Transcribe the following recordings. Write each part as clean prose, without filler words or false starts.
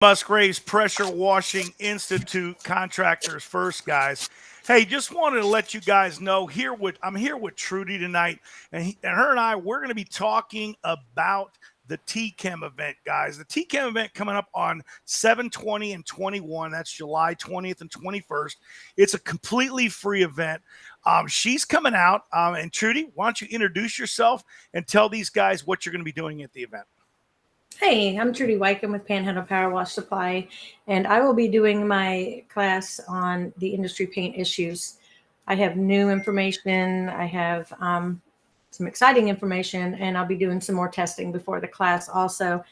Musgraves Pressure Washing Institute, contractors first, guys. Hey, just wanted to let you guys know I'm here with Trudi tonight, and her and I we're going to be talking about the TChem event, guys. The TChem event coming up on 7/20 and 21. That's July 20th and 21st. It's a completely free event. She's coming out, and Trudi, why don't you introduce yourself and tell these guys what you're going to be doing at the event? Hey, I'm Trudi Wycombe with Panhandle Power Wash Supply, and I will be doing my class on the industry paint issues. I have new information, I have some exciting information, and I'll be doing some more testing before the class also.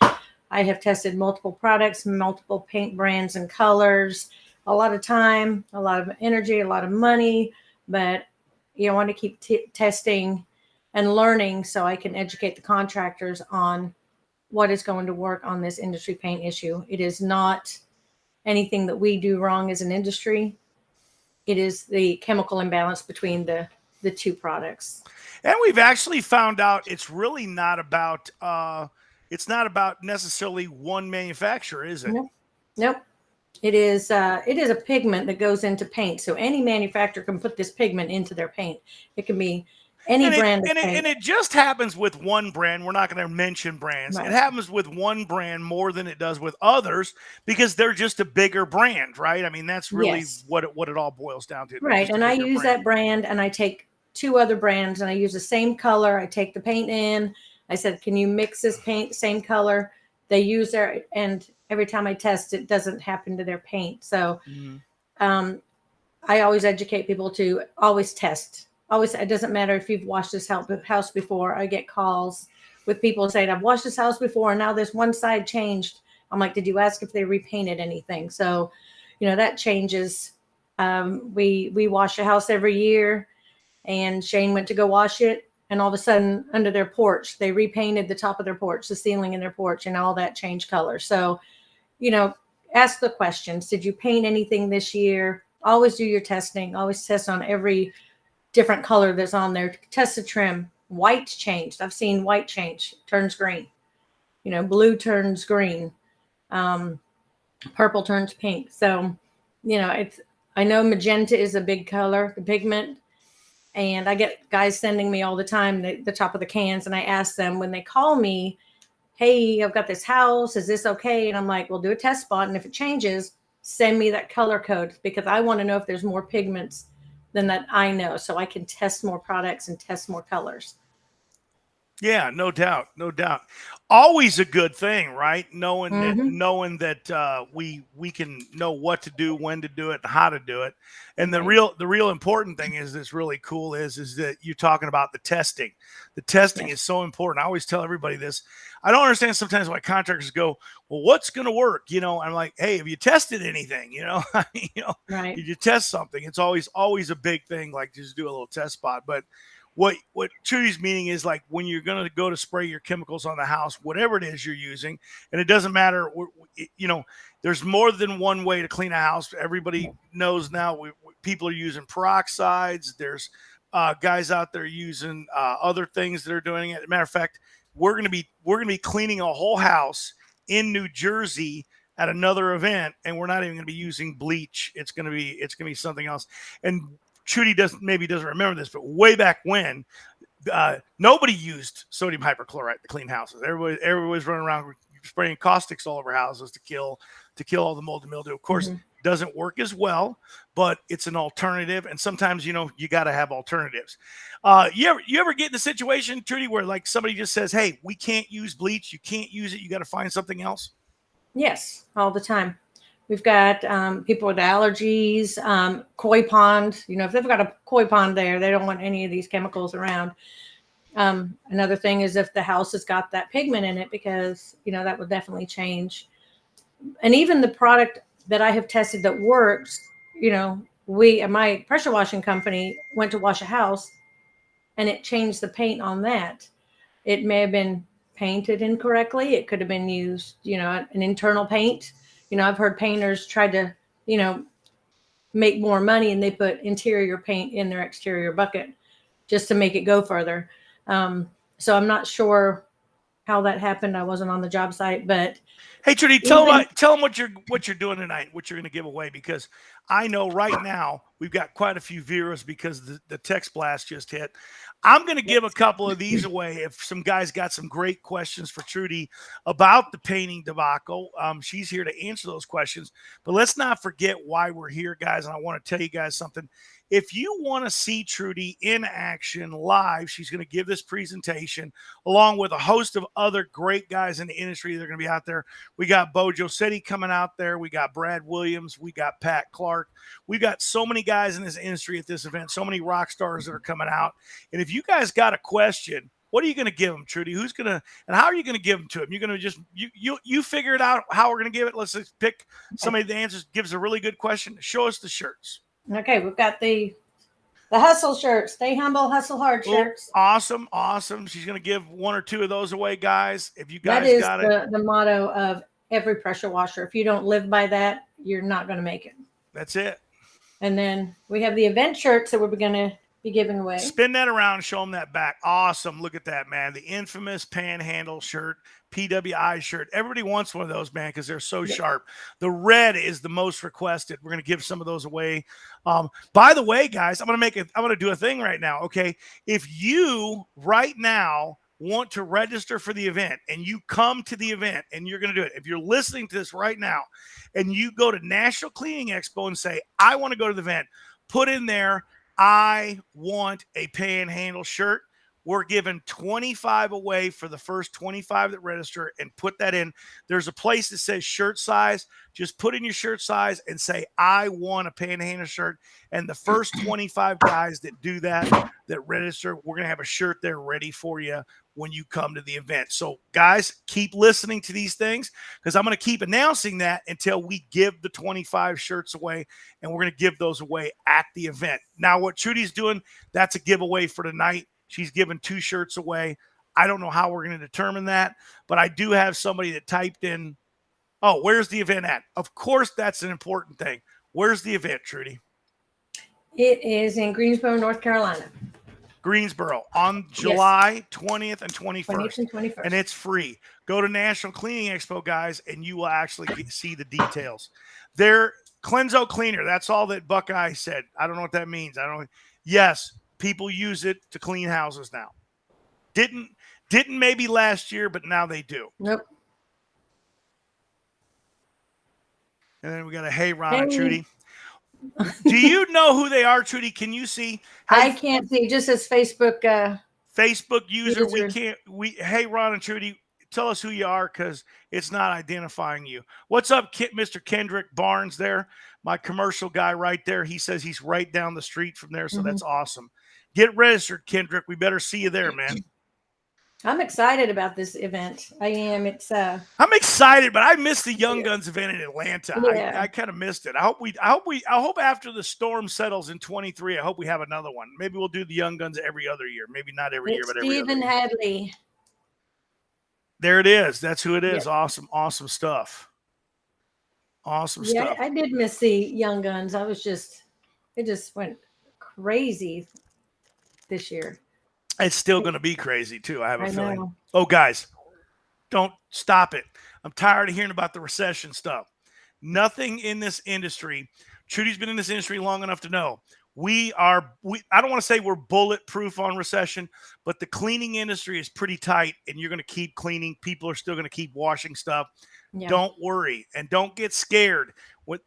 I have tested multiple products, multiple paint brands and colors, a lot of time, a lot of energy, a lot of money, but you want to keep testing and learning so I can educate the contractors on what is going to work on this industry paint issue. It is not anything that we do wrong as an industry. It is the chemical imbalance between the two products. And we've actually found out it's not about necessarily one manufacturer, is it? Nope. Nope. It is a pigment that goes into paint. So any manufacturer can put this pigment into their paint. It can be any brand of paint. And it just happens with one brand. We're not going to mention brands. Right. It happens with one brand more than it does with others because they're just a bigger brand, right? I mean, that's really what it all boils down to. Right. And I use that brand, and I take two other brands, and I use the same color. I take the paint in. I said, can you mix this paint, same color? They use their, and every time I test, it doesn't happen to their paint. So I always educate people to always test. Always, it doesn't matter if you've washed this house before. I get calls with people saying, I've washed this house before, and now this one side changed. I'm like, did you ask if they repainted anything? So, that changes. We wash a house every year, and Shane went to go wash it, and all of a sudden, under their porch, they repainted the top of their porch, the ceiling in their porch, and all that changed color. So, ask the questions. Did you paint anything this year? Always do your testing. Always test on every different color that's on there. Test the trim. White changed. I've seen white change. Turns green. Blue turns green. Purple turns pink. So, I know magenta is a big color, the pigment. And I get guys sending me all the time the top of the cans. And I ask them when they call me, hey, I've got this house. Is this okay? And I'm like, well, do a test spot. And if it changes, send me that color code because I want to know if there's more pigments than that I know, so I can test more products and test more colors. Yeah, no doubt, no doubt. Always a good thing, right? Knowing that we can know what to do, when to do it, and how to do it. And the real important thing is that's really cool is that you're talking about the testing. The testing is so important. I always tell everybody this. I don't understand sometimes why contractors go, well, what's going to work? I'm like, hey, have you tested anything? Right. Did you test something? It's always a big thing, like just do a little test spot. But what Trudy's meaning is like when you're going to go to spray your chemicals on the house, whatever it is you're using, and it doesn't matter, there's more than one way to clean a house. Everybody knows now people are using peroxides. There's guys out there using other things that are doing it. As a matter of fact, we're going to be cleaning a whole house in New Jersey at another event, and we're not even going to be using bleach. It's going to be something else. And Trudi doesn't remember this, but way back when, nobody used sodium hypochlorite to clean houses. Everybody was running around spraying caustics all over houses to kill all the mold and mildew. Of course, doesn't work as well, but it's an alternative. And sometimes you got to have alternatives. You ever get in a situation, Trudi, where like somebody just says, "Hey, we can't use bleach. You can't use it. You got to find something else." Yes, all the time. We've got people with allergies, koi pond. If they've got a koi pond there, they don't want any of these chemicals around. Another thing is if the house has got that pigment in it, because, that would definitely change. And even the product that I have tested that works, my pressure washing company went to wash a house and it changed the paint on that. It may have been painted incorrectly. It could have been used, an internal paint. I've heard painters try to, make more money and they put interior paint in their exterior bucket just to make it go further. So I'm not sure how that happened. I wasn't on the job site, but Hey Trudy, Even tell them what you're doing tonight, what you're going to give away, because I know right now we've got quite a few viewers because the text blast just hit. I'm going to give a couple of these away if some guys got some great questions for Trudy about the painting debacle. She's here to answer those questions, but let's not forget why we're here, guys. And I want to tell you guys something. If you want to see Trudy in action live, she's going to give this presentation along with a host of other great guys in the industry. They're going to be out there. We got Bojo City coming out there. We got Brad Williams. We got Pat Clark. We got so many guys in this industry at this event, so many rock stars that are coming out. And if you guys got a question, what are you going to give them, Trudy? Who's going to, and how are you going to give them to them? You're going to just, you figure it out how we're going to give it. Let's just pick somebody that answers, gives a really good question. Show us the shirts. Okay, we've got the hustle shirts. Stay humble, hustle hard shirts. Awesome. She's going to give one or two of those away, guys. If you guys that is got it. The motto of every pressure washer. If you don't live by that, you're not going to make it. That's it. And then we have the event shirts that we're going to be giving away. Spin that around, show them that back. Awesome. Look at that, man. The infamous Panhandle shirt, PWI shirt. Everybody wants one of those, man, because they're so sharp. The red is the most requested. We're going to give some of those away. By the way, guys, I'm going to do a thing right now. Okay. If you right now want to register for the event and you come to the event and you're going to do it, if you're listening to this right now and you go to National Cleaning Expo and say, I want to go to the event, put in there, I want a Panhandle shirt. We're giving 25 away for the first 25 that register, and put that in. There's a place that says shirt size. Just put in your shirt size and say, I want a Panhandle shirt. And the first 25 guys that do that register, we're going to have a shirt there ready for you when you come to the event. So guys, keep listening to these things, because I'm going to keep announcing that until we give the 25 shirts away, and we're going to give those away at the event. Now, what Trudy's doing, that's a giveaway for tonight. She's giving 2 shirts away. I don't know how we're going to determine that, but I do have somebody that typed in, oh, where's the event at? Of course, that's an important thing. Where's the event, Trudy? It is in Greensboro, North Carolina. Greensboro on July 20th and 21st. And it's free. Go to National Cleaning Expo, guys, and you will actually see the details. They're Cleanso Cleaner. That's all that Buckeye said. I don't know what that means. Yes, people use it to clean houses now. Didn't maybe last year, but now they do. Nope. And then we got a hey, Ron and Trudy. Do you know who they are, Trudy? Can you see? I can't see. Just as Facebook user. Hey, Ron and Trudy, tell us who you are, because it's not identifying you. What's up, Mr. Kendrick Barnes there? My commercial guy right there. He says he's right down the street from there, so that's awesome. Get registered, Kendrick. We better see you there, man. I'm excited about this event. I am. I'm excited, but I missed the Young Guns event in Atlanta. Yeah. I kind of missed it. I hope after the storm settles in 23, I hope we have another one. Maybe we'll do the Young Guns every other year. Maybe not every year, but every other Stephen year. Hadley. There it is. That's who it is. Yeah. Awesome stuff. Awesome stuff. I did miss the Young Guns. It just went crazy this year. It's still going to be crazy too. I have a feeling. Know. Oh, guys, don't stop it. I'm tired of hearing about the recession stuff. Nothing in this industry. Trudy's been in this industry long enough to know I don't want to say we're bulletproof on recession, but the cleaning industry is pretty tight, and you're going to keep cleaning. People are still going to keep washing stuff. Yeah. Don't worry, and don't get scared.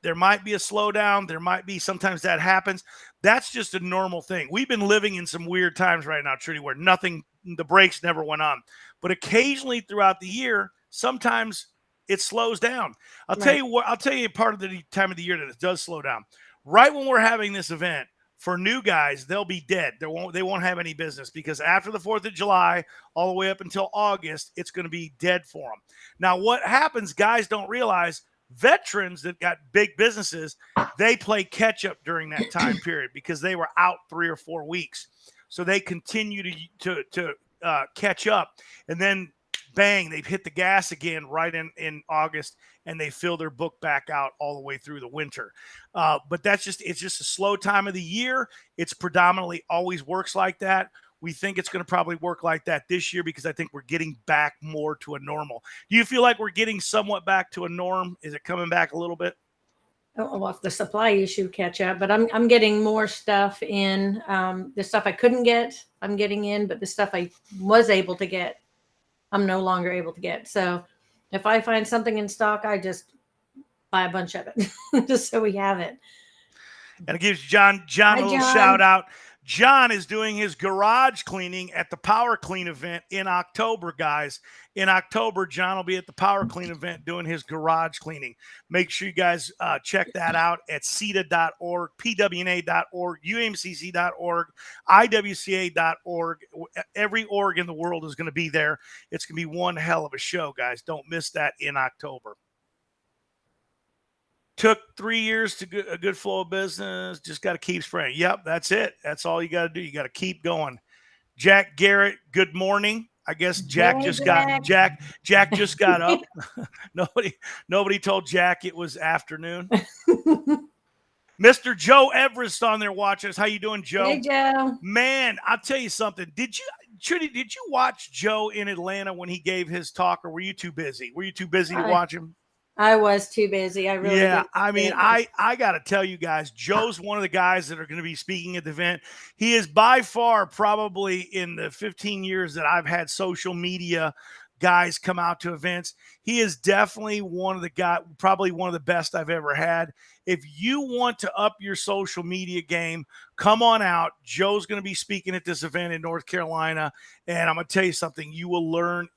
There might be a slowdown. There might be, sometimes that happens. That's just a normal thing. We've been living in some weird times right now, Trudy, where the brakes never went on. But occasionally throughout the year, sometimes it slows down. I'll tell you part of the time of the year that it does slow down. Right when we're having this event, for new guys, they'll be dead. They won't have any business, because after the 4th of July, all the way up until August, it's going to be dead for them. Now, what happens, guys don't realize, veterans that got big businesses, they play catch up during that time period because they were out 3 or 4 weeks. So they continue to catch up, and then bang, they've hit the gas again right in August, and they fill their book back out all the way through the winter. But it's just a slow time of the year. It's predominantly always works like that. We think it's going to probably work like that this year because I think we're getting back more to a normal. Do you feel like we're getting somewhat back to a norm? Is it coming back a little bit? Well, if the supply issue catch up, but I'm getting more stuff in. The stuff I couldn't get, I'm getting in, but the stuff I was able to get, I'm no longer able to get. So if I find something in stock, I just buy a bunch of it just so we have it. And it gives John Hi, a little shout John. out. John is doing his garage cleaning at the Power Clean event in October, guys. In October, John will be at the Power Clean event doing his garage cleaning. Make sure you guys check that out at CETA.org, PWNA.org, UMCC.org, IWCA.org. Every org in the world is going to be there. It's going to be one hell of a show, guys. Don't miss that in October. Took 3 years to get a good flow of business. Just got to keep spraying. Yep, that's it. That's all you got to do. You got to keep going. Jack Garrett, good morning. I guess Jack Hey, just got Jack. Jack just got up. nobody told Jack it was afternoon. Mr. Joe Everest on there watching us. How you doing, Joe? Hey, Joe. Man, I'll tell you something. Trudy, did you watch Joe in Atlanta when he gave his talk, or were you too busy? Were you too busy to watch him? I was too busy. I really yeah. didn't. I mean, I got to tell you guys, Joe's one of the guys that are going to be speaking at the event. He is by far probably in the 15 years that I've had social media guys come out to events. He is definitely one of the guys, probably one of the best I've ever had. If you want to up your social media game, come on out. Joe's going to be speaking at this event in North Carolina, and I'm going to tell you something. You will learn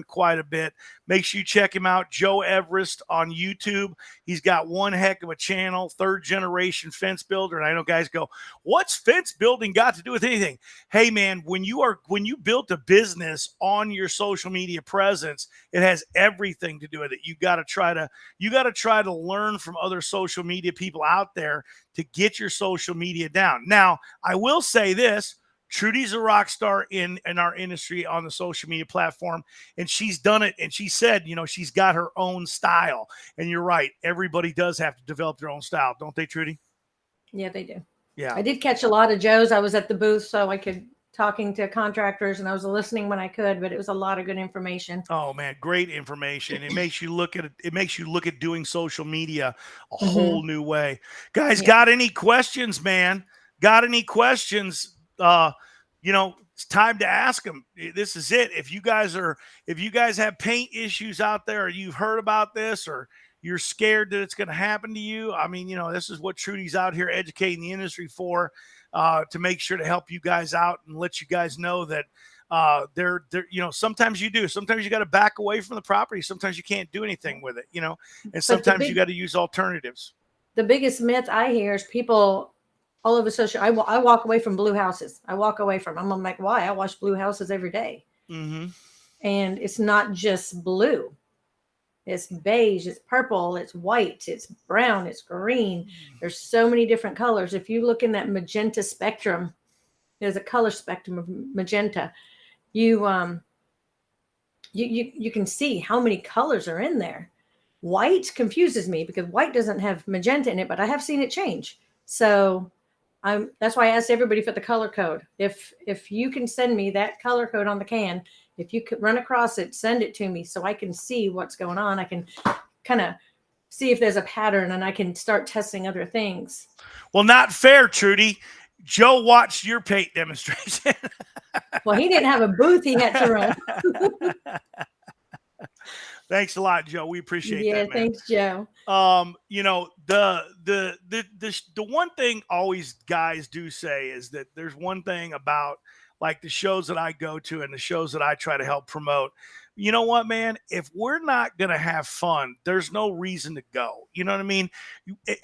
quite a bit. Make sure you check him out, Joe Everest on YouTube. He's got one heck of a channel, third generation fence builder. And I know guys go, "What's fence building got to do with anything?" Hey man, when you built a business on your social media presence, it has everything to do with it. You got to try to learn from other social media people out there to get your social media down. Now, I will say this. Trudy's a rock star in our industry on the social media platform, and she's done it. And she said, she's got her own style. And you're right. Everybody does have to develop their own style, don't they, Trudy? Yeah, they do. Yeah. I did catch a lot of Joe's. I was at the booth, so I could talking to contractors, and I was listening when I could, but it was a lot of good information. Oh man, great information. It makes you look at doing social media a whole new way. Guys, got any questions, man? Got any questions? It's time to ask them. This is it. If you guys have paint issues out there, or you've heard about this, or you're scared that it's going to happen to you, I mean, this is what Trudy's out here educating the industry for, to make sure to help you guys out and let you guys know that they're sometimes you got to back away from the property. Sometimes you can't do anything with it, and sometimes you got to use alternatives. The biggest myth I hear is people all over social. I walk away from blue houses. I'm like, why? I wash blue houses every day. Mm-hmm. And it's not just blue. It's beige, it's purple, it's white, it's brown, it's green. There's so many different colors. If you look in that magenta spectrum, there's a color spectrum of magenta. You can see how many colors are in there. White confuses me because white doesn't have magenta in it, but I have seen it change. So that's why I asked everybody for the color code. If you can send me that color code on the can, if you could run across it, send it to me so I can see what's going on. I can kind of see if there's a pattern, and I can start testing other things. Well, not fair, Trudy. Joe watched your paint demonstration. Well, he didn't have a booth he had to run. Thanks a lot, Joe. We appreciate that. Yeah, man. thanks, Joe. The one thing always guys do say is that there's one thing about like the shows that I go to and the shows that I try to help promote. You know what, man? If we're not going to have fun, there's no reason to go. You know what I mean?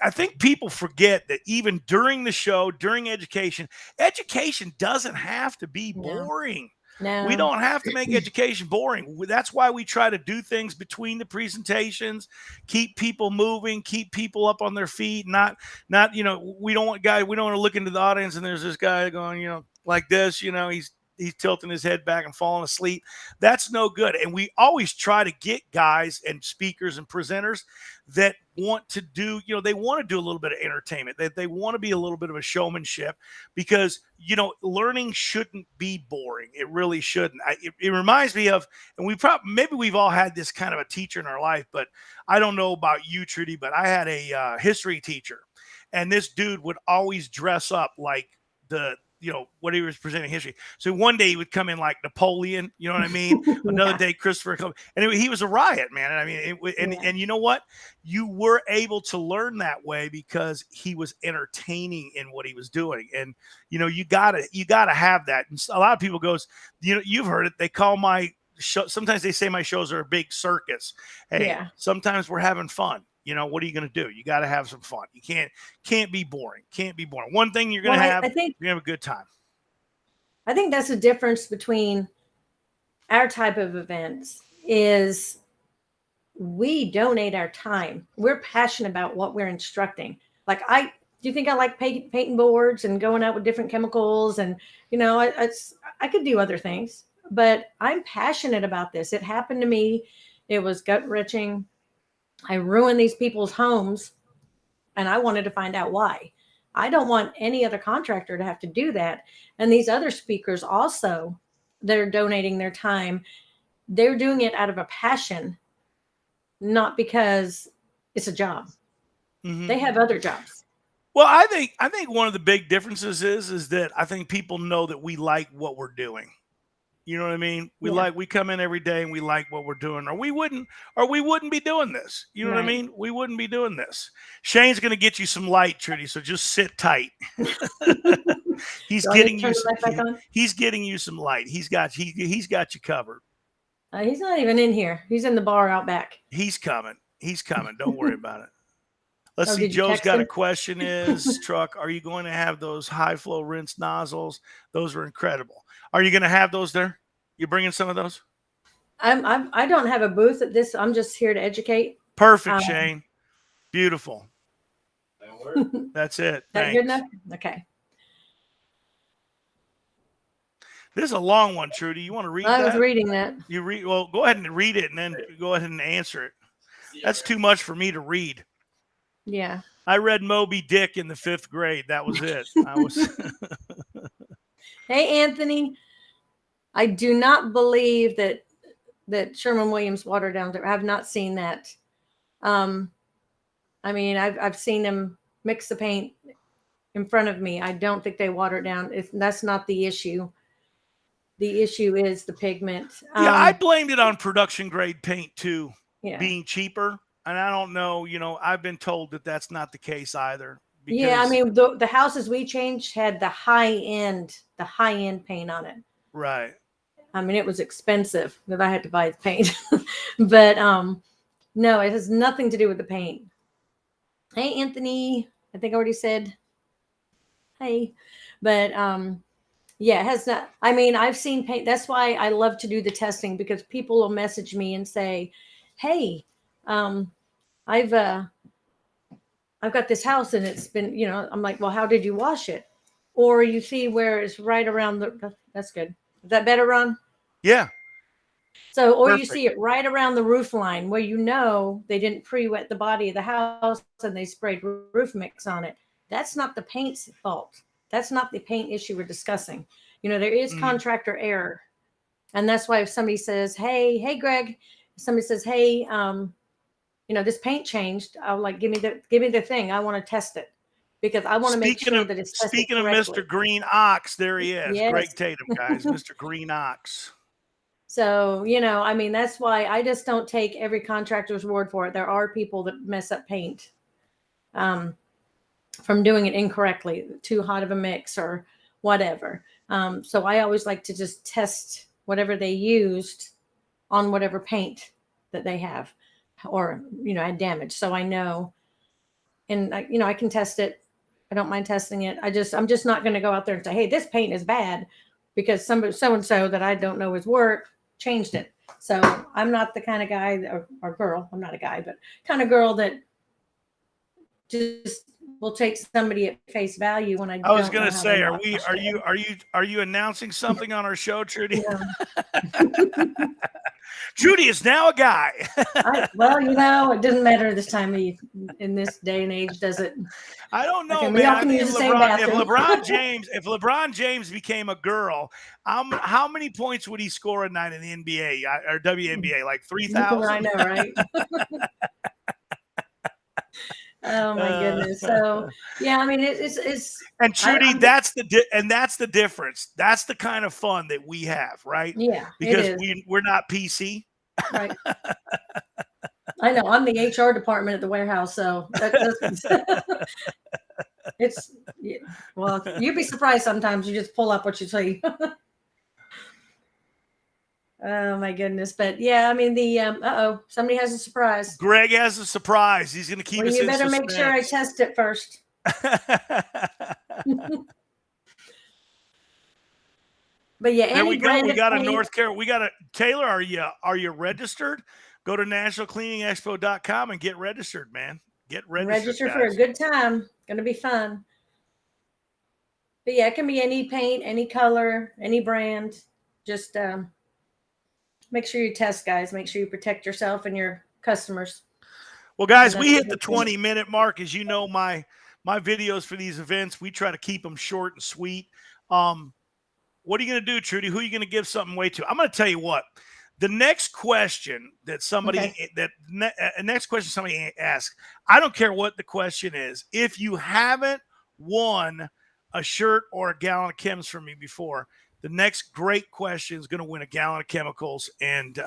I think people forget that even during the show, during education doesn't have to be boring. No. We don't have to make education boring. That's why we try to do things between the presentations, keep people moving, keep people up on their feet. Not, we don't want to look into the audience and there's this guy going, like this, he's he's tilting his head back and falling asleep. That's no good. And we always try to get guys and speakers and presenters that want to do, they want to do a little bit of entertainment, that they want to be a little bit of a showmanship, because, learning shouldn't be boring. It really shouldn't. It reminds me of, and maybe we've all had this kind of a teacher in our life, but I don't know about you, Trudy, but I had a history teacher, and this dude would always dress up like what he was presenting history. So one day he would come in like Napoleon, you know what I mean? Another day Christopher Columbus. And he was a riot, man. And I mean, and you know what? You were able to learn that way because he was entertaining in what he was doing. And you gotta have that. And a lot of people goes, you've heard it. They call my show, sometimes they say my shows are a big circus. Hey, sometimes we're having fun. What are you going to do? You got to have some fun. You can't be boring. Can't be boring. One thing you're going to have, you're going to have a good time. I think that's the difference between our type of events is we donate our time. We're passionate about what we're instructing. Like do you think I like painting boards and going out with different chemicals? And, I could do other things, but I'm passionate about this. It happened to me. It was gut-wrenching. I ruined these people's homes, and I wanted to find out why. I don't want any other contractor to have to do that. And these other speakers also, they're donating their time. They're doing it out of a passion, not because it's a job. Mm-hmm. They have other jobs. Well, I think one of the big differences is that I think people know that we like what we're doing. You know what I mean? We come in every day and we like what we're doing, or we wouldn't be doing this. You know what I mean? We wouldn't be doing this. Shane's going to get you some light, Trudy. So just sit tight. He's getting you some light. He's got you covered. He's not even in here. He's in the bar out back. He's coming. Don't worry about it. Let's see. Joe's got a question is, Truck, are you going to have those high flow rinse nozzles? Those are incredible. Are you going to have those there? You bringing some of those? I don't have a booth at this. I'm just here to educate. Perfect, Shane. Beautiful. That's it. That good enough? Okay. This is a long one, Trudy. You want to read that? I was reading that. Well, go ahead and read it and then go ahead and answer it. That's too much for me to read. Yeah. I read Moby Dick in the 5th grade. That was it. Hey, Anthony. I do not believe that Sherwin-Williams watered down. I have not seen that. I mean, I've seen them mix the paint in front of me. I don't think they water it down. That's not the issue. The issue is the pigment. I blamed it on production grade paint too, being cheaper. And I don't know, I've been told that that's not the case either. Yeah, I mean, the houses we changed had the high end paint on it. Right. I mean, it was expensive that I had to buy the paint. But no, it has nothing to do with the paint. Hey, Anthony. I think I already said hey. But yeah, it has not. I mean, I've seen paint. That's why I love to do the testing, because people will message me and say, hey, I've got this house and it's been, I'm like, well, how did you wash it? Or you see where it's right around that's good. Is that better, Ron? Yeah. So, or Perfect. You see it right around the roof line where they didn't pre-wet the body of the house and they sprayed roof mix on it. That's not the paint's fault. That's not the paint issue we're discussing. There is contractor error. And that's why if somebody says, hey, Greg, if somebody says, hey, this paint changed, I'll like, give me the thing. I want to test it because I want to make sure that it's tested Speaking of correctly. Mr. Green Ox, there he is. Yes. Greg Tatum, guys. Mr. Green Ox. So, I mean, that's why I just don't take every contractor's word for it. There are people that mess up paint from doing it incorrectly, too hot of a mix or whatever. So I always like to just test whatever they used on whatever paint that they have or, had damage. So I know, and I can test it. I don't mind testing it. I'm just not going to go out there and say, hey, this paint is bad because somebody, so-and-so that I don't know his work changed it. So I'm not the kind of guy or girl, I'm not a guy, but kind of girl that just will take somebody at face value when I I was don't gonna know how they say, wash it. are you announcing something on our show, Trudy? Yeah. Trudy is now a guy. Well, it doesn't matter this time in this day and age, does it? I don't know, We man. all I can think use the same bathroom. if LeBron James became a girl, how many points would he score a night in the NBA or WNBA? Like 3,000? I know, right? Oh my goodness. So yeah, I mean it's And Trudy, that's the difference. That's the kind of fun that we have, right? Yeah, Because it is. we're not PC. Right. I know. I'm the HR department at the warehouse, so it's well, you'd be surprised sometimes. You just pull up what you see. Oh my goodness! But yeah, I mean somebody has a surprise. Greg has a surprise. He's going to keep us in suspense. You better make sure I test it first. But yeah, there we go. We got a North Carolina. We got a Taylor. Are you registered? Go to nationalcleaningexpo.com and get registered, man. Get registered. Register for a good time. It's going to be fun. But yeah, it can be any paint, any color, any brand. Just make sure you test, guys. Make sure you protect yourself and your customers. Well, guys, we hit the 20-minute mark. As you know, my videos for these events, we try to keep them short and sweet. What are you going to do, Trudy? Who are you going to give something away to? I'm going to tell you what. The next question that somebody asks, I don't care what the question is. If you haven't won a shirt or a gallon of chems from me before, the next great question is going to win a gallon of chemicals. And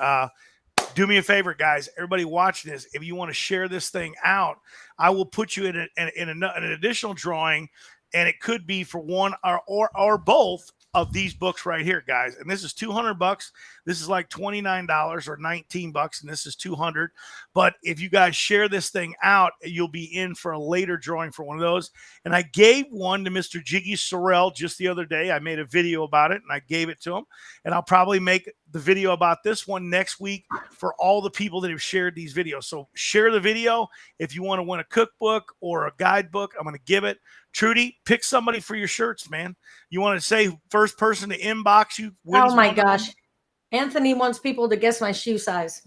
do me a favor, guys. Everybody watching this, if you want to share this thing out, I will put you in an additional drawing, and it could be for one or both of these books right here, guys. And this is $200. This is like $29 or $19, and this is $200. But if you guys share this thing out, you'll be in for a later drawing for one of those. And I gave one to Mr. Jiggy Sorrell just the other day. I made a video about it, and I gave it to him. And I'll probably make the video about this one next week for all the people that have shared these videos. So share the video. If you want to win a cookbook or a guidebook, I'm going to give it. Trudy, pick somebody for your shirts, man. You want to say first person to inbox you? Oh my gosh. Anthony wants people to guess my shoe size.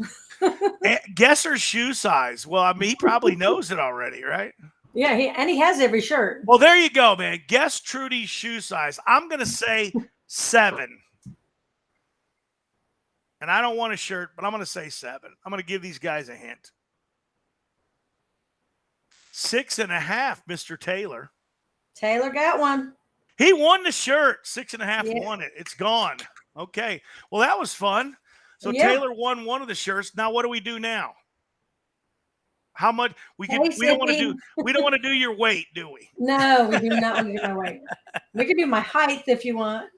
Guess her shoe size. Well, I mean, he probably knows it already, right? Yeah, he has every shirt. Well, there you go, man. Guess Trudy's shoe size. I'm going to say 7. And I don't want a shirt, but I'm going to say 7. I'm going to give these guys a hint. 6.5, Mr. Taylor. Taylor got one. He won the shirt. 6.5 won it. It's gone. Okay. Well, that was fun. So Taylor won one of the shirts. Now, what do we do now? How much we don't want to do your weight, do we? No, we do not want to do my weight. We can do my height if you want.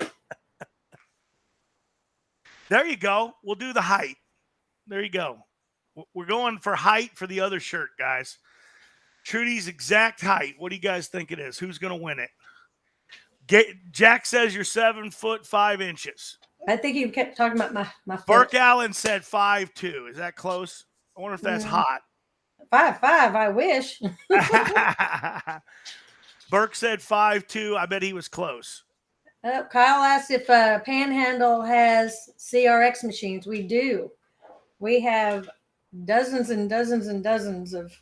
There you go. We'll do the height. There you go. We're going for height for the other shirt, guys. Trudy's exact height. What do you guys think it is? Who's going to win it? Jack says you're 7'5". I think he kept talking about my foot. Burke Allen said 5'2". Is that close? I wonder if that's hot. 5'5". I wish. Burke said 5'2". I bet he was close. Kyle asked if Panhandle has CRX machines. We do. We have dozens and dozens and dozens of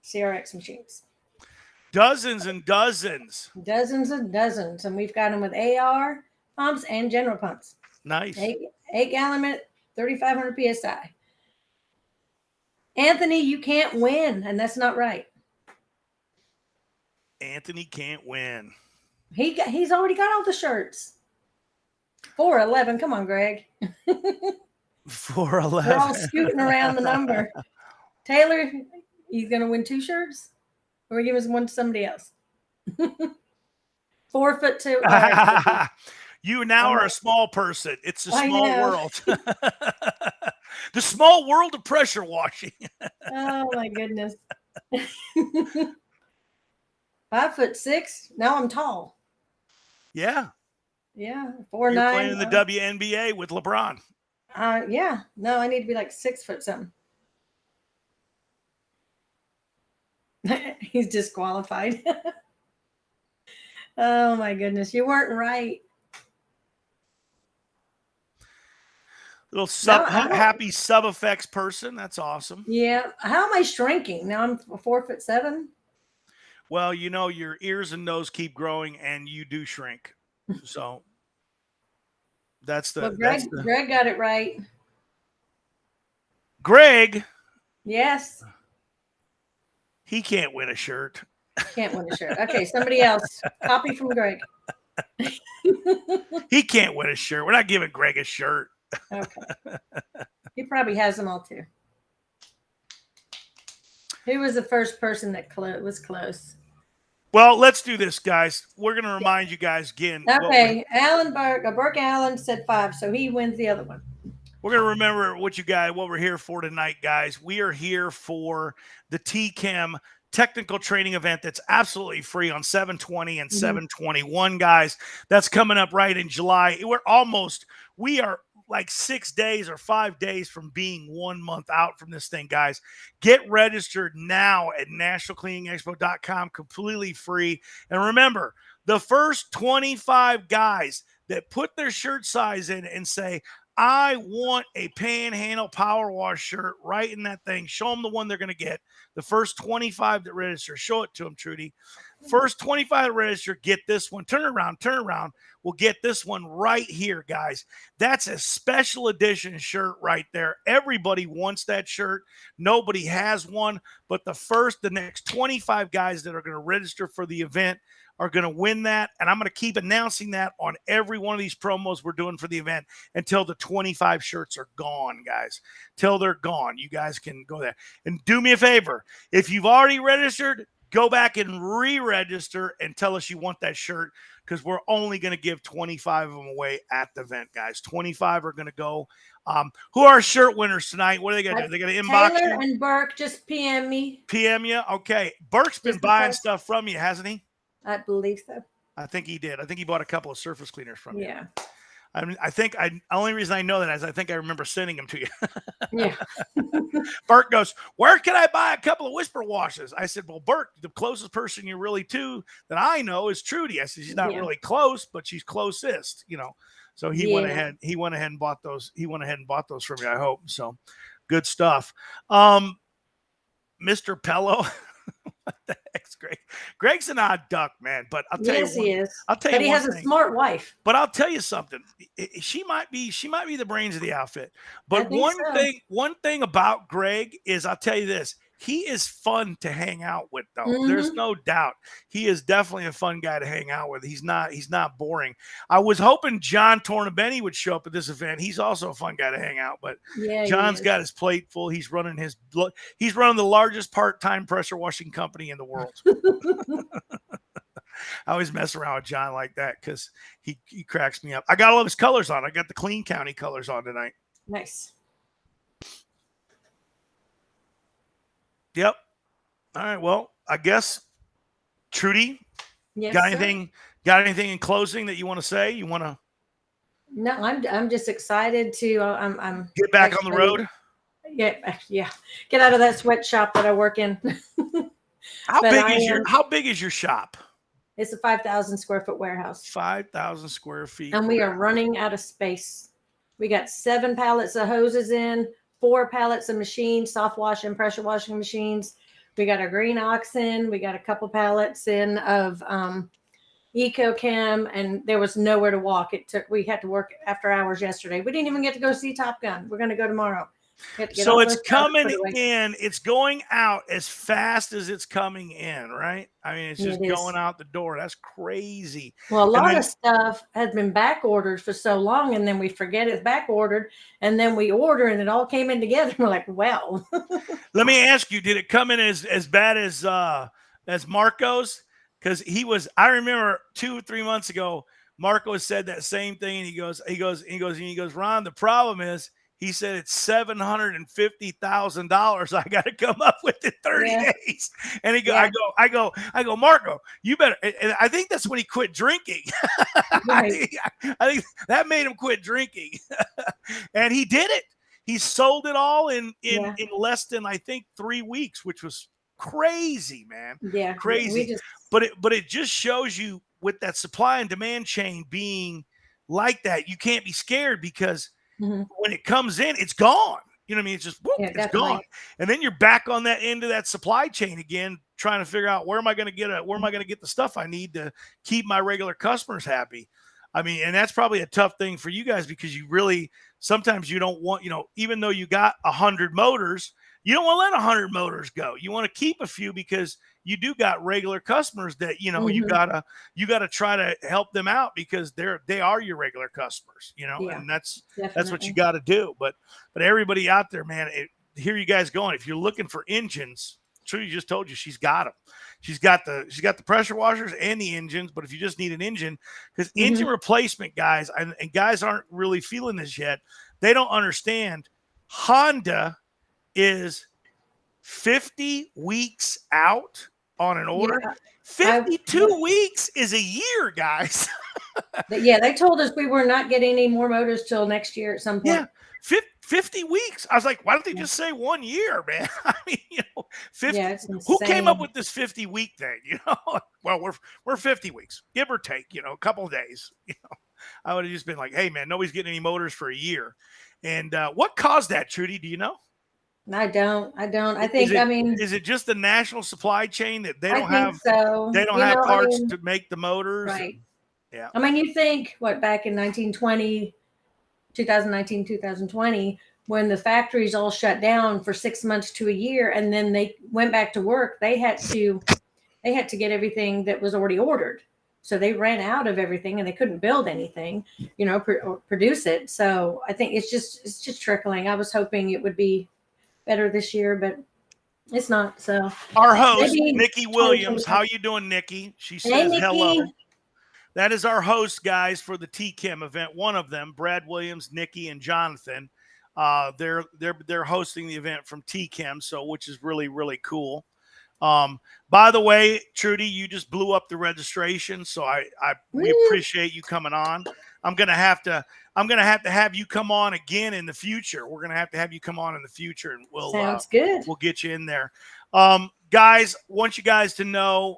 CRX machines. Dozens and dozens. Dozens and dozens. And we've got them with AR pumps and general pumps. Nice. 8 gallon minute, 3,500 PSI. Anthony, you can't win, and that's not right. Anthony can't win. He's already got all the shirts. 411. Come on, Greg. 411. We're all scooting around the number. Taylor, he's going to win 2 shirts? Or we give us one to somebody else? 4'2". Right. You now are a small person. It's a small world. The small world of pressure washing. Oh, my goodness. 5'6". Now I'm tall. Yeah. Yeah. 4'9". You're playing in the WNBA with LeBron. Yeah. No, I need to be like 6 foot something. He's disqualified. Oh my goodness, you weren't right. Little Now, happy sub effects person. That's awesome. yeah. How am I shrinking? Now I'm 4'7". Well, you know, your ears and nose keep growing and you do shrink. So Well, that's the Greg got it right. Greg, Yes. he can't win a shirt. Can't win a shirt. Okay, somebody else. Copy from Greg. He can't win a shirt. We're not giving Greg a shirt. Okay. He probably has them all too. Who was the first person that was close? Well, let's do this, guys. We're going to remind you guys again. Okay, Alan Burke Allen said 5, so he wins the other one. We're going to remember what we're here for tonight, guys. We are here for the TChem technical training event that's absolutely free on 7/20 and 7/21, guys. That's coming up right in July. We are like 6 days or 5 days from being 1 month out from this thing, guys. Get registered now at nationalcleaningexpo.com, completely free. And remember, the first 25 guys that put their shirt size in and say, I want a Panhandle Power Wash shirt, right in that thing. Show them the one they're going to get. The first 25 that register, show it to them, Trudi. First 25 that register, get this one. Turn around. We'll get this one right here, guys. That's a special edition shirt right there. Everybody wants that shirt. Nobody has one, but the next 25 guys that are going to register for the event are going to win that. And I'm going to keep announcing that on every one of these promos we're doing for the event until the 25 shirts are gone, guys. Till they're gone. You guys can go there. And do me a favor. If you've already registered, go back and re-register and tell us you want that shirt, because we're only going to give 25 of them away at the event, guys. 25 are going to go. Who are our shirt winners tonight? What are they going to do? They're going to inbox Taylor you? and Burke, just PM me. PM you? Okay. Burke's been buying stuff from you, hasn't he? I believe so. I think he did. I think he bought a couple of surface cleaners from you. Yeah. The only reason I know that is I think I remember sending them to you. Yeah. Bert goes, where can I buy a couple of whisper washes? I said, well, Bert, the closest person you're really to that I know is Trudi. I said, she's not really close, but she's closest, you know. So he went ahead and bought those. He went ahead and bought those from me, I hope. So good stuff. Mr. Pello. What the heck's Greg? Greg's an odd duck, man. But I'll tell you, he is. I'll tell you, but he has a smart wife. But I'll tell you something. She might be the brains of the outfit. But one thing about Greg is, I'll tell you this: he is fun to hang out with, though. Mm-hmm. There's no doubt. He is definitely a fun guy to hang out with. He's not boring. I was hoping John Tornabene would show up at this event. He's also a fun guy to hang out, but John's got his plate full. He's running the largest part-time pressure washing company in the world. I always mess around with John like that because he cracks me up. I got all of his colors on. I got the Clean County colors on tonight. Nice. Yep. All right. Well, I guess Trudi, got anything in closing that you want to say? You want to? No, I'm just excited to I'm get back on the road. Yeah. Get out of that sweatshop that I work in. How big is your shop? It's a 5,000 square foot warehouse. 5,000 square feet. And we are running out of space. We got 7 pallets of hoses in, 4 pallets of machines, soft wash and pressure washing machines. We got our green ox in. We got a couple pallets in of EcoChem, and there was nowhere to walk. We had to work after hours yesterday. We didn't even get to go see Top Gun. We're going to go tomorrow. So it's coming in. It's going out as fast as it's coming in, right? I mean, it's just going out the door. That's crazy. Well, a lot of stuff has been back ordered for so long, and then we forget it's back ordered, and then we order, and it all came in together. We're like, well. Let me ask you: did it come in as bad as Marco's? Because I remember 2 or 3 months ago, Marco said that same thing, and he goes, Ron, the problem is. He said it's $750,000 I got to come up with in 30 days. And I go, Marco, you better. And I think that's when he quit drinking. Right. I think that made him quit drinking. And he did it. He sold it all in less than, I think, 3 weeks, which was crazy, man, Yeah, we crazy. just. But it just shows you with that supply and demand chain being like that, you can't be scared because Mhm. when it comes in, it's gone. You know what I mean? It's just whoop, Yeah, it's gone. definitely. And then you're back on that end of that supply chain again, trying to figure out where am I going to get the stuff I need to keep my regular customers happy. I mean, and that's probably a tough thing for you guys because you really sometimes you don't want, even though you got 100 motors, you don't want to let 100 motors go. You want to keep a few because you do got regular customers that Mhm. you gotta try to help them out because they are your regular customers, Yeah, and that's what you definitely. got to do. But everybody out there, man, here you guys going. If you're looking for engines, Trudy just told you she's got them. She's got the pressure washers and the engines. But if you just need an engine, because engine Mhm. replacement, guys, and guys aren't really feeling this yet. They don't understand. Honda is 50 weeks out on an Yeah, order. yeah, 52 weeks is a year, guys. yeah. They told us we were not getting any more motors till next year at some Yeah. point. 50 weeks. I was like, why don't they Yeah, just say 1 year, man? I mean, 50. yeah, it's Who came up insane. with this 50-week thing? Well, we're 50 weeks, give or take, a couple of days. I would have just been like, hey, man, nobody's getting any motors for a year. And what caused that, Trudy? Do you know? I don't. I don't. I Is think. it I mean, is it just the national supply chain that I think so. they don't have I parts mean, to make the motors? right. And yeah. I mean, you think what back in 1920, 2019, 2020, when the factories all shut down for 6 months to a year, and then they went back to work, they had to get everything that was already ordered. So they ran out of everything and they couldn't build anything, or produce it. So I think it's just trickling. I was hoping it would be better this year, but it's not. So Our host, maybe Nikki Williams. 2025. How you doing, Nikki? She Hey, says hello. Nikki. That is our host, guys, for the TChem event. One of them, Brad Williams, Nikki, and Jonathan. They're hosting the event from TChem, so which is really, really cool. By the way, Trudy, you just blew up the registration, so we Woo, appreciate you coming on. I'm gonna have to have you come on again in the future. We're gonna have you come on in the future, and sounds good. we'll get you in there. Guys, want you guys to know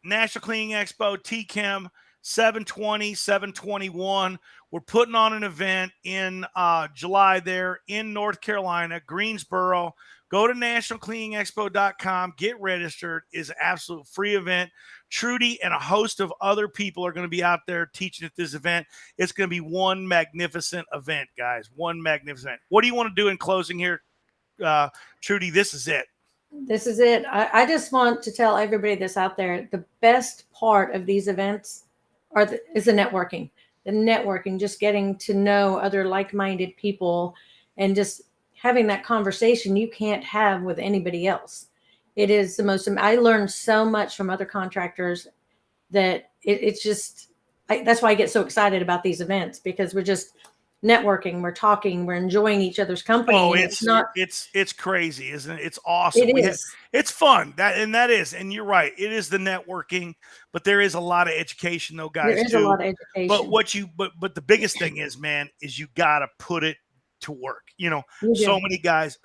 National Cleaning Expo, TChem, 720, 721. We're putting on an event in July there in North Carolina, Greensboro. Go to nationalcleaningexpo.com, get registered. It's an absolute free event. Trudy and a host of other people are going to be out there teaching at this event. It's going to be one magnificent event, guys. One magnificent. What do you want to do in closing here, Trudy? This is it. This is it. I just want to tell everybody that's out there the best part of these events is the networking. The networking, just getting to know other like minded people and just having that conversation you can't have with anybody else. It is the most, I learned so much from other contractors that it's just, that's why I get so excited about these events because we're just networking, we're talking, we're enjoying each other's company. Oh, And it's not, it's crazy, isn't it? It's awesome. it is. It's fun. And you're right. It is the networking, but there is a lot of education though, There guys, is a too. lot of But education. but the biggest thing is, man, is you gotta put it to work. You do. So many guys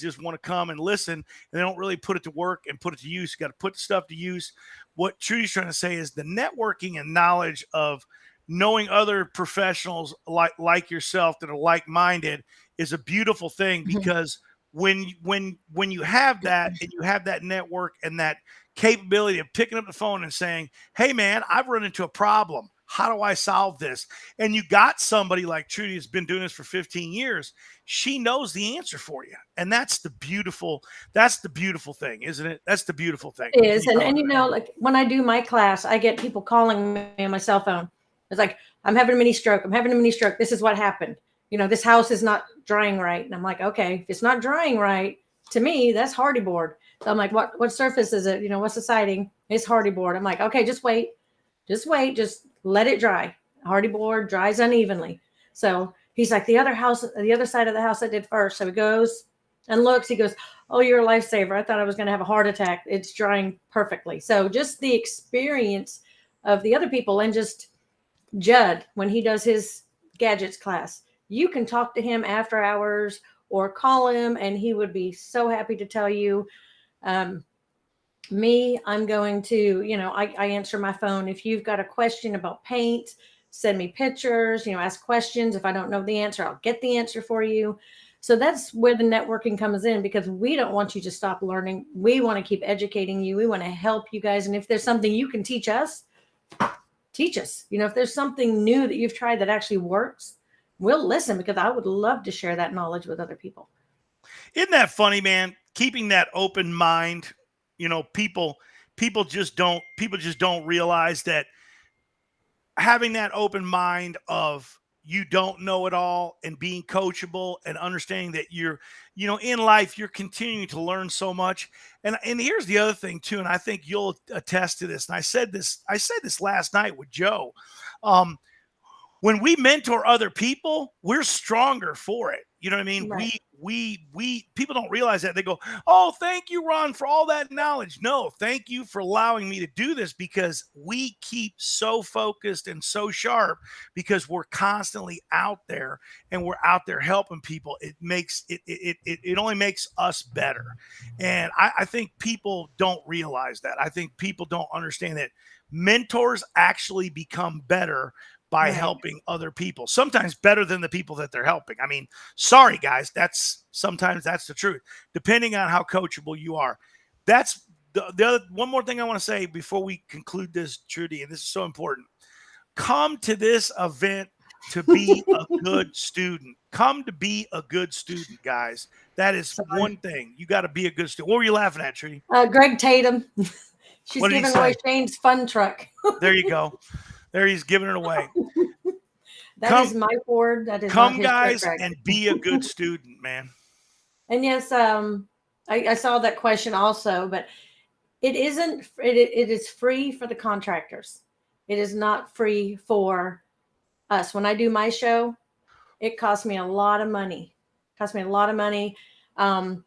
just want to come and listen and they don't really put it to work and put it to use. You got to put the stuff to use. What Trudy's trying to say is the networking and knowledge of knowing other professionals like yourself that are like-minded is a beautiful thing Mhm. because when you have that and you have that network and that capability of picking up the phone and saying, hey man, I've run into a problem, how do I solve this? And you got somebody like Trudy who's been doing this for 15 years. She knows the answer for you. And that's the beautiful thing, isn't it? That's the beautiful thing. It Can is. you And, tell and her you that? know, like when I do my class, I get people calling me on my cell phone. It's like, I'm having a mini stroke. I'm having a mini stroke. This is what happened. This house is not drying right. And I'm like, okay, if it's not drying right, to me, that's hardy board. So I'm like, what surface is it? What's the siding? It's hardy board. I'm like, okay, just wait. Just wait. Just let it dry. Hardy board dries unevenly. So he's like, the other side of the house I did first. So he goes and looks. He goes, oh, you're a lifesaver. I thought I was going to have a heart attack. It's drying perfectly. So just the experience of the other people and just Judd, when he does his gadgets class, you can talk to him after hours or call him and he would be so happy to tell you Um, Me, I'm going to, I answer my phone. If you've got a question about paint, send me pictures, ask questions. If I don't know the answer, I'll get the answer for you. So that's where the networking comes in, because we don't want you to stop learning. We want to keep educating you. We want to help you guys. And if there's something you can teach us, teach us. If there's something new that you've tried that actually works, we'll listen, because I would love to share that knowledge with other people. Isn't that funny, man? Keeping that open mind, people just don't realize that having that open mind of you don't know it all and being coachable and understanding that in life you're continuing to learn so much. And here's the other thing too, and I think you'll attest to this. And I said this last night with Joe. um when we mentor other people, we're stronger for it. You know what I mean? Right. We people don't realize that. They go, "Oh, thank you, Ron, for all that knowledge." No, thank you for allowing me to do this, because we keep so focused and so sharp because we're constantly out there, and we're out there helping people. It only makes us better. And I think people don't realize that. I think people don't understand that mentors actually become better by Right. helping other people, sometimes better than the people that they're helping. I mean, sorry guys, sometimes that's the truth, depending on how coachable you are. That's the other one more thing I want to say before we conclude this, Trudy, and this is so important. Come to this event to be a good student. Come to be a good student, guys. That is Sorry. one thing. You got to be a good student. What were you laughing at, Trudy? Greg Tatum. She's What did he giving away say? Shane's fun truck. There you go. There, he's giving it away. That Come, is my Ford. That is not come, his truck, guys, Greg. and be a good student, man. And yes, I saw that question also, but it isn't. It is free for the contractors. It is not free for us. When I do my show, it costs me a lot of money. It costs me a lot of money. Um,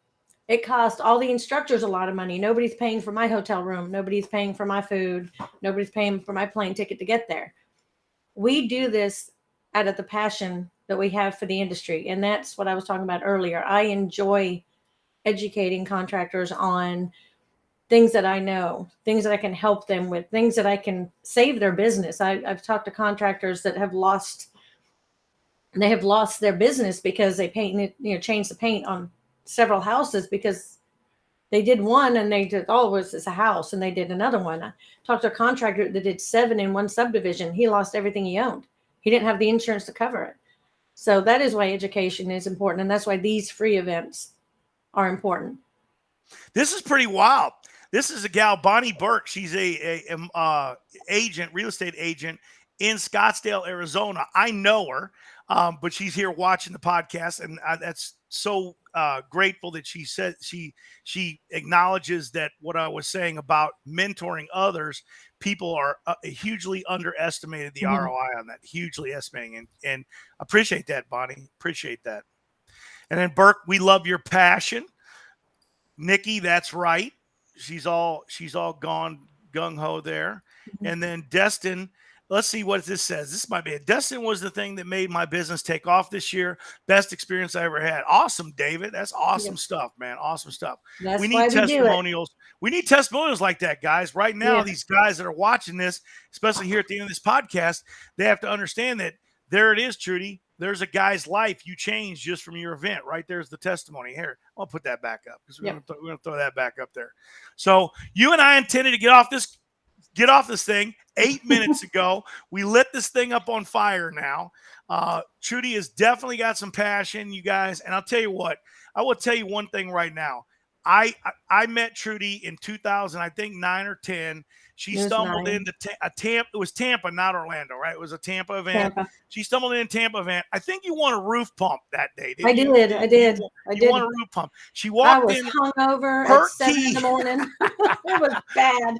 it costs all the instructors a lot of money. Nobody's paying for my hotel room. Nobody's paying for my food. Nobody's paying for my plane ticket to get there. We do this out of the passion that we have for the industry. And that's what I was talking about earlier. I enjoy educating contractors on things that I know, things that I can help them with, things that I can save their business. I've talked to contractors that have lost their business because they changed the paint on several houses, because they did one and they did, oh, it's a house, and they did another one. I talked to a contractor that did 7 in one subdivision. He lost everything he owned. He didn't have the insurance to cover it. So that is why education is important. And that's why these free events are important. This is pretty wild. This is a gal, Bonnie Burke. She's a agent, real estate agent in Scottsdale, Arizona. I know her, but she's here watching the podcast, and that's so grateful that she said she acknowledges that what I was saying about mentoring others. People are hugely underestimated the Mhm. ROI on that, hugely estimating, and appreciate that, Bonnie. Appreciate that. And then Burke, we love your passion. Nikki, that's right. She's all gone gung ho there. And then Destin, let's see what this says. This might be it. Destin was the thing that made my business take off this year. Best experience I ever had. Awesome, David. That's awesome Yep. stuff, man. Awesome stuff. We That's why need we do it. testimonials. We need testimonials like that, guys. Right now, Yeah. these guys that are watching this, especially here at the end of this podcast, they have to understand that there it is, Trudy. There's a guy's life you changed just from your event. Right there's the testimony. Here, I'll put that back up because Yep. we're going to throw that back up there. So you and I intended to get off this thing 8 minutes ago. We lit this thing up on fire now. Trudy has definitely got some passion, you guys. And I'll tell you what, I will tell you one thing right now. I met Trudy in 2000, I think 9 or 10. She It was stumbled 9. into a Tampa. It was Tampa, not Orlando, right? It was a Tampa event. Tampa. She stumbled in a Tampa event. I think you won a roof pump that day, I didn't you? did. I did. I You won did. a roof pump. She I walked was in. hungover at Her 7 in key the morning. It was bad.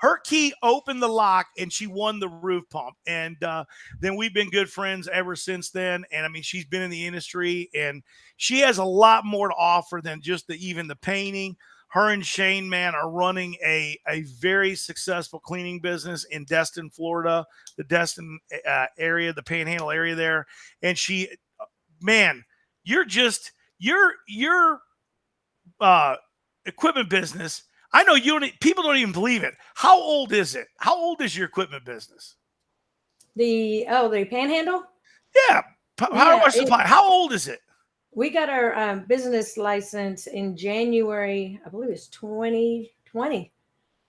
her key opened the lock, and she won the roof pump. And then we've been good friends ever since then. And I mean, she's been in the industry, and she has a lot more to offer than just even the painting. Her and Shane, man, are running a very successful cleaning business in Destin, Florida, the Destin area, the Panhandle area there. And she, man, you're just you're uh equipment business. I know you don't. People don't even believe it. How old is it? How old is your equipment business? The Panhandle. Yeah, Power Yeah, Wash Supply. How old is it? we got our business license in January. I believe it's 2020,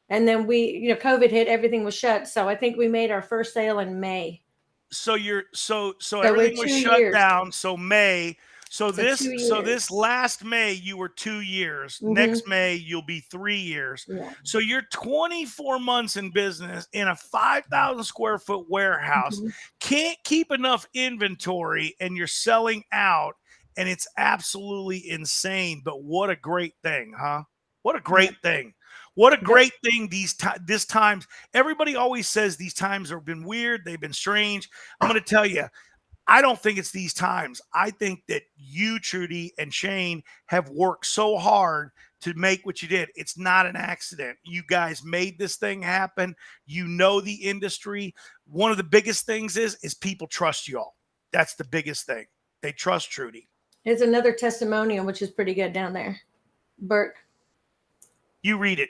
and then COVID hit. Everything was shut, so I think we made our first sale in May. So you're so We're everything was 2 shut years. down. So May. So So 2 this years. last May you were 2 years. Mm-hmm. Next May you'll be 3 years. Yeah. So you're 24 months in business in a 5,000 square foot warehouse. Mm-hmm. Can't keep enough inventory, and you're selling out, and it's absolutely insane. But what a great thing, huh? What a great thing. What a great thing this times. Everybody always says these times have been weird. They've been strange. I'm going to tell you, I don't think it's these times. I think that you, Trudi, and Shane have worked so hard to make what you did. It's not an accident. You guys made this thing happen. You know the industry. One of the biggest things is people trust y'all. That's the biggest thing. They trust Trudi. It's another testimonial, which is pretty good down there. Burke. You read it.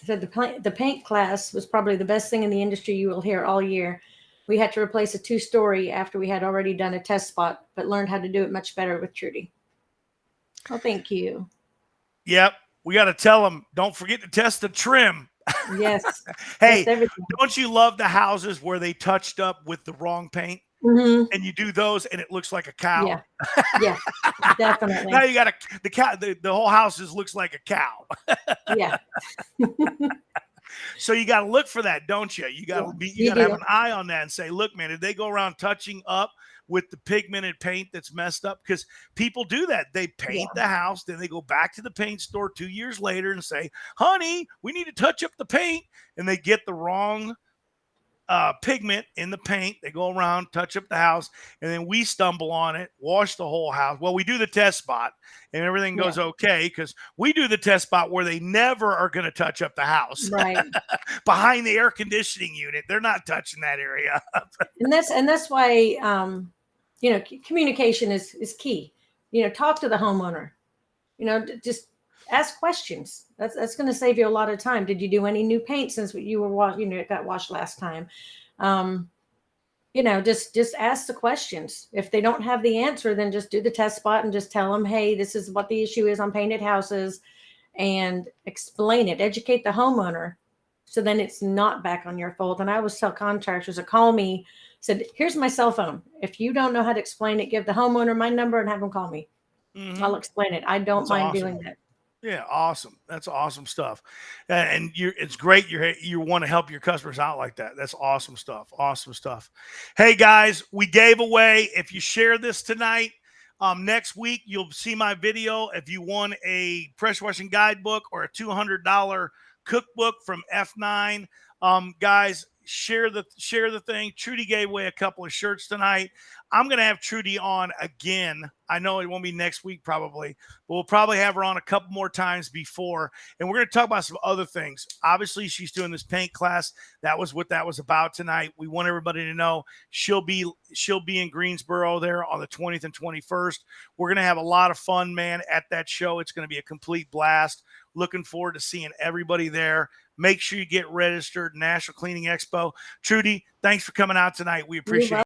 Said the paint class was probably the best thing in the industry you will hear all year. We had to replace a 2-story after we had already done a test spot, but learned how to do it much better with Trudi. Well, thank you. Yep. We got to tell them, don't forget to test the trim. Yes. Hey, don't you love the houses where they touched up with the wrong paint? Mm-hmm. And you do those and it looks like a cow. Yeah, yeah, definitely. Now you got the cow. The whole house looks like a cow. Yeah. So you got to look for that, don't you? You got to you got to have an eye on that and say, look, man, did they go around touching up with the pigmented paint that's messed up? Because people do that. They paint the house, then they go back to the paint store 2 years later and say, honey, we need to touch up the paint. And they get the wrong pigment in the paint. They go around, touch up the house, and then we stumble on it, wash the whole house. Well, we do the test spot and everything goes okay because we do the test spot where they never are going to touch up the house. Right. Behind the air conditioning unit. They're not touching that area. and that's why communication is key. Talk to the homeowner. Just ask questions. That's going to save you a lot of time. Did you do any new paint since you were it got washed last time? Just ask the questions. If they don't have the answer, then just do the test spot and just tell them, hey, this is what the issue is on painted houses, and explain it. Educate the homeowner, so then it's not back on your fault. And I always tell contractors to call me. Said, here's my cell phone. If you don't know how to explain it, give the homeowner my number and have them call me. Mm-hmm. I'll explain it. I don't mind doing that. Yeah, awesome. That's awesome stuff. And it's great you want to help your customers out like that. That's awesome stuff. Awesome stuff. Hey guys, we gave away, if you share this tonight, next week you'll see my video if you won a pressure washing guidebook or a $200 cookbook from F9. Guys, share the thing. Trudi gave away a couple of shirts tonight. I'm going to have Trudi on again. I know it won't be next week probably, but we'll probably have her on a couple more times before. And we're going to talk about some other things. Obviously, she's doing this paint class. That was what that was about tonight. We want everybody to know she'll be in Greensboro there on the 20th and 21st. We're going to have a lot of fun, man, at that show. It's going to be a complete blast. Looking forward to seeing everybody there. Make sure you get registered. National Cleaning Expo. Trudi, thanks for coming out tonight. We appreciate it.